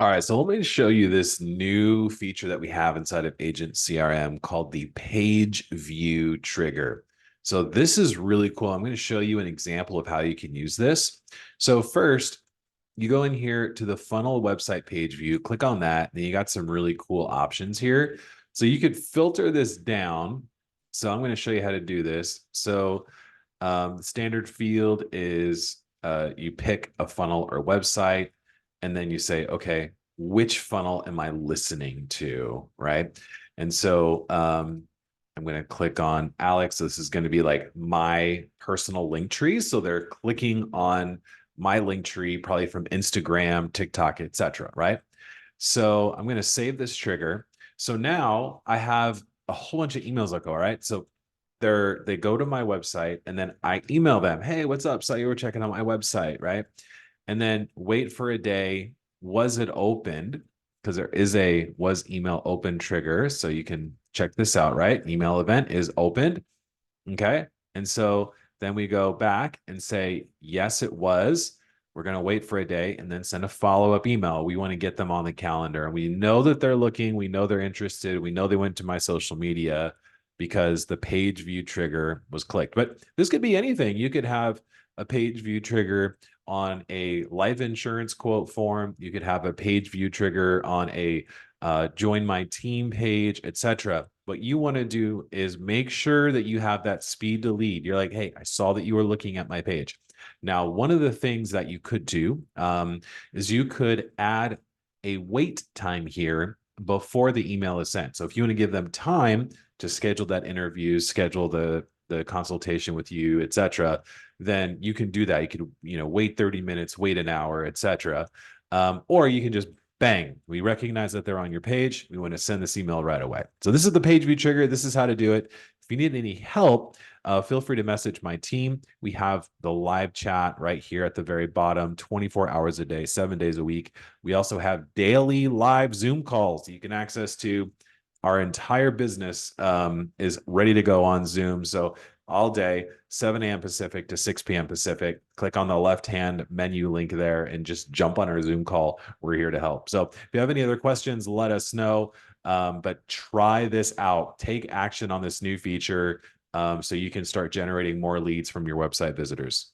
All right, so let me show you this new feature that we have inside of Agent CRM called the page view trigger. So this is really cool. I'm going to show you an example of how you can use this. So first, you go in here to the funnel website page view, click on that, then you got some really cool options here. So you could filter this down. So I'm going to show you how to do this. So the standard field is you pick a funnel or website, and then you say, okay, which funnel am I listening to? Right. And so I'm going to click on Alex. This is going to be like my personal link tree. So they're clicking on my link tree, probably from Instagram, TikTok, etc. Right. So I'm going to save this trigger. So now I have a whole bunch of emails that go, all right. So they go to my website and then I email them, hey, what's up? Saw you were checking out my website, right? And then wait for a day. Was it opened? Because there is a was email open trigger. So you can check this out, right? Email event is opened. Okay. And so then we go back and say, yes, it was. We're going to wait for a day and then send a follow-up email. We want to get them on the calendar. And we know that they're looking. We know they're interested. We know they went to my social media because the page view trigger was clicked. But this could be anything. You could have a page view trigger on a life insurance quote form. You could have a page view trigger on a join my team page, etc. What you want to do is make sure that you have that speed to lead. You're like, hey, I saw that you were looking at my page. Now, one of the things that you could do is you could add a wait time here before the email is sent. So if you want to give them time to schedule that interview, schedule the consultation with you, etc., then you can do that. You could, wait 30 minutes, wait an hour, etc. Or you can just bang, we recognize that they're on your page. We want to send this email right away. So this is the page view trigger. This is how to do it. If you need any help, feel free to message my team. We have the live chat right here at the very bottom, 24 hours a day, 7 days a week. We also have daily live Zoom calls that you can access to. Our entire business is ready to go on Zoom. So all day, 7 a.m. Pacific to 6 p.m. Pacific. Click on the left-hand menu link there and just jump on our Zoom call. We're here to help. So if you have any other questions, let us know. But try this out. Take action on this new feature so you can start generating more leads from your website visitors.